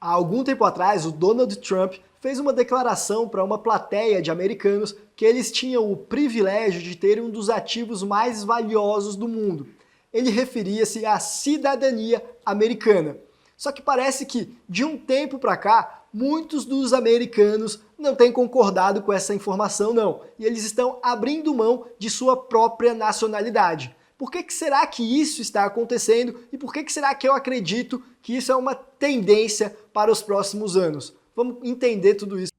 Há algum tempo atrás, o Donald Trump fez uma declaração para uma plateia de americanos que eles tinham o privilégio de ter um dos ativos mais valiosos do mundo. Ele referia-se à cidadania americana. Só que parece que, de um tempo para cá, muitos dos americanos não têm concordado com essa informação não, e eles estão abrindo mão de sua própria nacionalidade. Por que será que isso está acontecendo e por que será que eu acredito que isso é uma tendência para os próximos anos? Vamos entender tudo isso.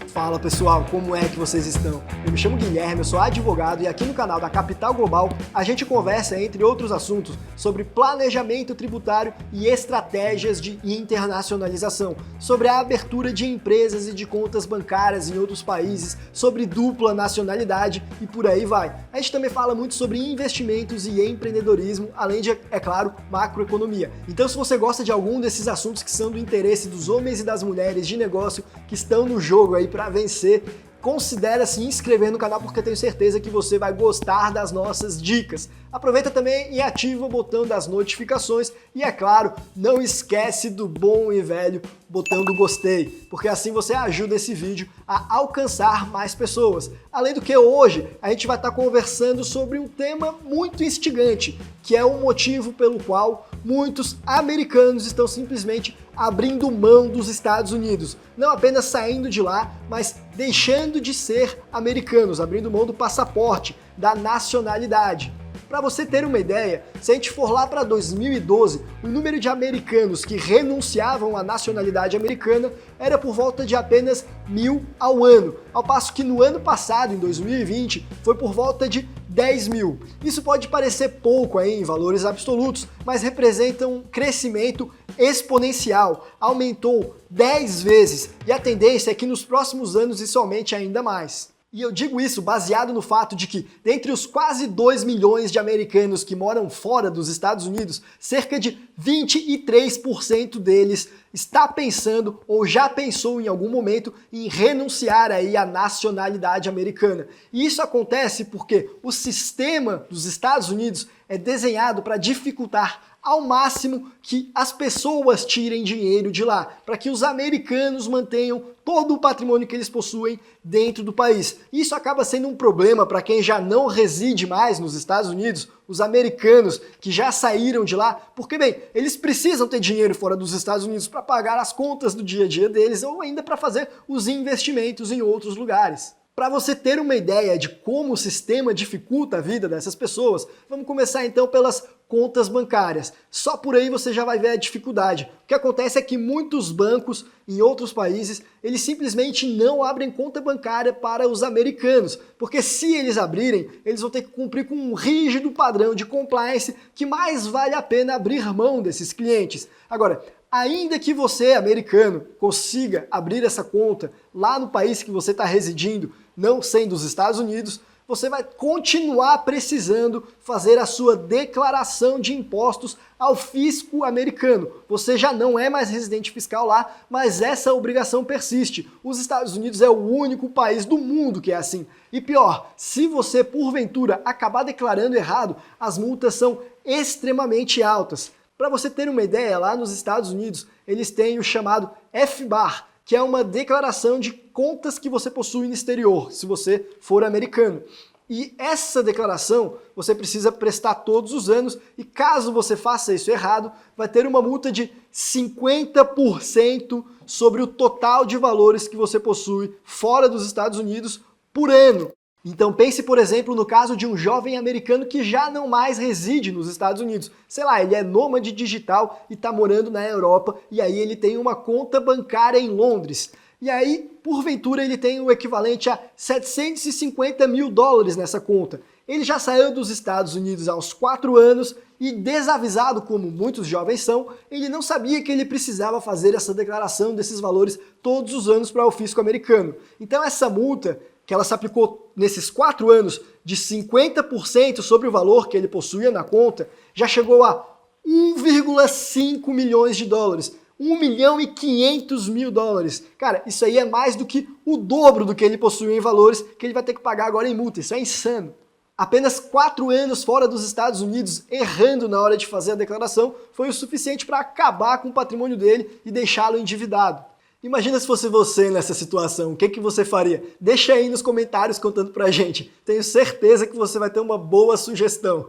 Fala pessoal, como é que vocês estão? Eu me chamo Guilherme, eu sou advogado e aqui no canal da Capital Global a gente conversa, entre outros assuntos, sobre planejamento tributário e estratégias de internacionalização, sobre a abertura de empresas e de contas bancárias em outros países, sobre dupla nacionalidade e por aí vai. A gente também fala muito sobre investimentos e empreendedorismo, além de, é claro, macroeconomia. Então se você gosta de algum desses assuntos que são do interesse dos homens e das mulheres de negócio que estão no jogo aí para vencer, considere se inscrever no canal porque eu tenho certeza que você vai gostar das nossas dicas. Aproveita também e ativa o botão das notificações e, é claro, não esquece do bom e velho botão do gostei, porque assim você ajuda esse vídeo a alcançar mais pessoas. Além do que hoje a gente vai estar conversando sobre um tema muito instigante, que é o motivo pelo qual muitos americanos estão simplesmente abrindo mão dos Estados Unidos. Não apenas saindo de lá, mas deixando de ser americanos, abrindo mão do passaporte, da nacionalidade. Para você ter uma ideia, se a gente for lá para 2012, o número de americanos que renunciavam à nacionalidade americana era por volta de apenas 1.000 ao ano, ao passo que no ano passado, em 2020, foi por volta de 10 mil. Isso pode parecer pouco aí em valores absolutos, mas representa um crescimento exponencial, aumentou 10 vezes e a tendência é que nos próximos anos isso aumente ainda mais. E eu digo isso baseado no fato de que, dentre os quase 2 milhões de americanos que moram fora dos Estados Unidos, cerca de 23% deles está pensando ou já pensou em algum momento em renunciar aí à nacionalidade americana. E isso acontece porque o sistema dos Estados Unidos é desenhado para dificultar ao máximo que as pessoas tirem dinheiro de lá, para que os americanos mantenham todo o patrimônio que eles possuem dentro do país. Isso acaba sendo um problema para quem já não reside mais nos Estados Unidos, os americanos que já saíram de lá, porque, bem, eles precisam ter dinheiro fora dos Estados Unidos para pagar as contas do dia a dia deles ou ainda para fazer os investimentos em outros lugares. Para você ter uma ideia de como o sistema dificulta a vida dessas pessoas, vamos começar então pelas contas bancárias. Só por aí você já vai ver a dificuldade. O que acontece é que muitos bancos em outros países, eles simplesmente não abrem conta bancária para os americanos, porque se eles abrirem, eles vão ter que cumprir com um rígido padrão de compliance que mais vale a pena abrir mão desses clientes. Agora, ainda que você, americano, consiga abrir essa conta lá no país que você está residindo, não sendo os Estados Unidos, você vai continuar precisando fazer a sua declaração de impostos ao fisco americano. Você já não é mais residente fiscal lá, mas essa obrigação persiste. Os Estados Unidos é o único país do mundo que é assim. E pior, se você porventura acabar declarando errado, as multas são extremamente altas. Para você ter uma ideia, lá nos Estados Unidos, eles têm o chamado FBAR, que é uma declaração de contas que você possui no exterior, se você for americano. E essa declaração você precisa prestar todos os anos e caso você faça isso errado, vai ter uma multa de 50% sobre o total de valores que você possui fora dos Estados Unidos por ano. Então pense, por exemplo, no caso de um jovem americano que já não mais reside nos Estados Unidos. Sei lá, ele é nômade digital e está morando na Europa e aí ele tem uma conta bancária em Londres. E aí, porventura, ele tem o equivalente a 750 mil dólares nessa conta. Ele já saiu dos Estados Unidos há uns 4 anos e, desavisado como muitos jovens são, ele não sabia que ele precisava fazer essa declaração desses valores todos os anos para o fisco americano. Então essa multa, que ela se aplicou nesses 4 anos de 50% sobre o valor que ele possuía na conta, já chegou a 1,5 milhões de dólares. 1.500.000 dólares. Cara, isso aí é mais do que o dobro do que ele possui em valores que ele vai ter que pagar agora em multa. Isso é insano. Apenas 4 anos fora dos Estados Unidos, errando na hora de fazer a declaração, foi o suficiente para acabar com o patrimônio dele e deixá-lo endividado. Imagina se fosse você nessa situação, o que você faria? Deixa aí nos comentários contando pra gente. Tenho certeza que você vai ter uma boa sugestão.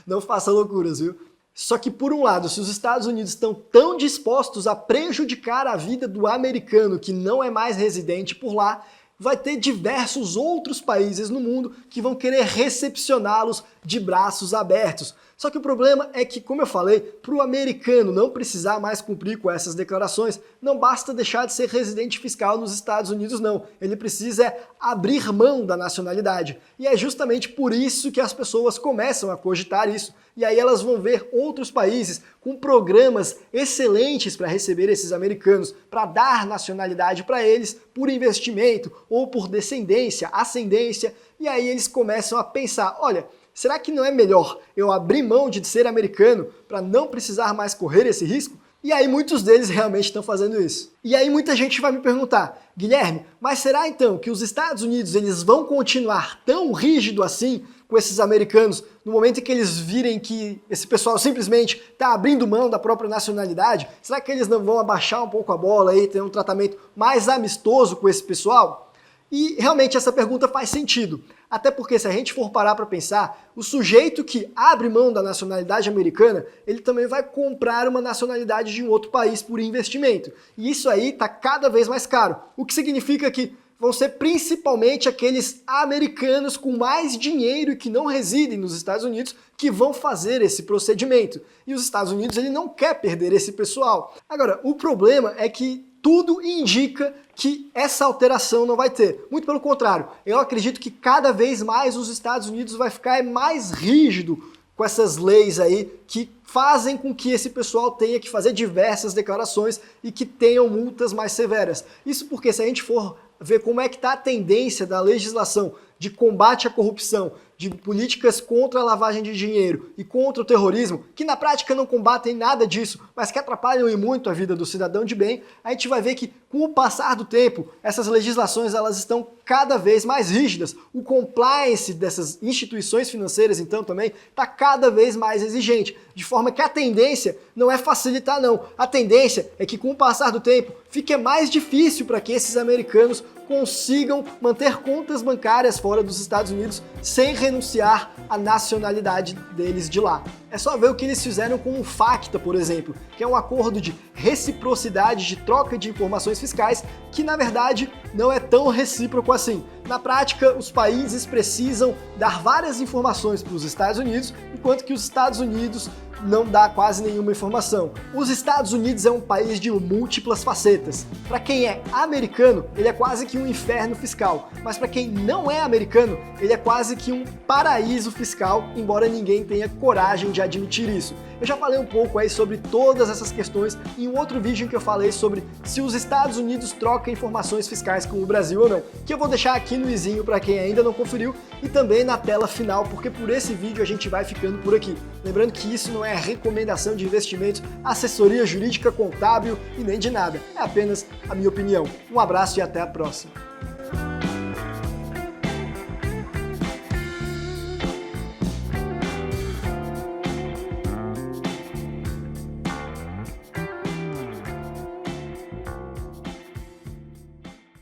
Não faça loucuras, viu? Só que, por um lado, se os Estados Unidos estão tão dispostos a prejudicar a vida do americano que não é mais residente por lá, vai ter diversos outros países no mundo que vão querer recepcioná-los de braços abertos. Só que o problema é que, como eu falei, para o americano não precisar mais cumprir com essas declarações, não basta deixar de ser residente fiscal nos Estados Unidos, não. Ele precisa abrir mão da nacionalidade. E é justamente por isso que as pessoas começam a cogitar isso. E aí elas vão ver outros países com programas excelentes para receber esses americanos, para dar nacionalidade para eles por investimento ou por descendência, ascendência. E aí eles começam a pensar, olha, será que não é melhor eu abrir mão de ser americano para não precisar mais correr esse risco? E aí muitos deles realmente estão fazendo isso. E aí muita gente vai me perguntar, Guilherme, mas será então que os Estados Unidos eles vão continuar tão rígido assim com esses americanos no momento em que eles virem que esse pessoal simplesmente está abrindo mão da própria nacionalidade? Será que eles não vão abaixar um pouco a bola e ter um tratamento mais amistoso com esse pessoal? E realmente essa pergunta faz sentido. Até porque se a gente for parar para pensar, o sujeito que abre mão da nacionalidade americana, ele também vai comprar uma nacionalidade de um outro país por investimento. E isso aí está cada vez mais caro. O que significa que vão ser principalmente aqueles americanos com mais dinheiro e que não residem nos Estados Unidos que vão fazer esse procedimento. E os Estados Unidos ele não quer perder esse pessoal. Agora, o problema é que tudo indica que essa alteração não vai ter. Muito pelo contrário, eu acredito que cada vez mais os Estados Unidos vai ficar mais rígido com essas leis aí que fazem com que esse pessoal tenha que fazer diversas declarações e que tenham multas mais severas. Isso porque se a gente for ver como é que está a tendência da legislação de combate à corrupção, de políticas contra a lavagem de dinheiro e contra o terrorismo, que na prática não combatem nada disso, mas que atrapalham e muito a vida do cidadão de bem, a gente vai ver que com o passar do tempo, essas legislações elas estão cada vez mais rígidas. O compliance dessas instituições financeiras, então, também está cada vez mais exigente, de forma que a tendência não é facilitar, não. A tendência é que com o passar do tempo, fique mais difícil para que esses americanos consigam manter contas bancárias fora dos Estados Unidos sem renunciar à nacionalidade deles de lá. É só ver o que eles fizeram com o FATCA, por exemplo, que é um acordo de reciprocidade de troca de informações fiscais que, na verdade, não é tão recíproco assim. Na prática, os países precisam dar várias informações para os Estados Unidos, enquanto que os Estados Unidos não dá quase nenhuma informação. Os Estados Unidos é um país de múltiplas facetas. Para quem é americano, ele é quase que um inferno fiscal, mas para quem não é americano, ele é quase que um paraíso fiscal, embora ninguém tenha coragem de admitir isso. Eu já falei um pouco aí sobre todas essas questões em um outro vídeo em que eu falei sobre se os Estados Unidos trocam informações fiscais com o Brasil ou não, que eu vou deixar aqui no izinho para quem ainda não conferiu e também na tela final, porque por esse vídeo a gente vai ficando por aqui. Lembrando que isso não é recomendação de investimentos, assessoria jurídica, contábil e nem de nada. É apenas a minha opinião. Um abraço e até a próxima.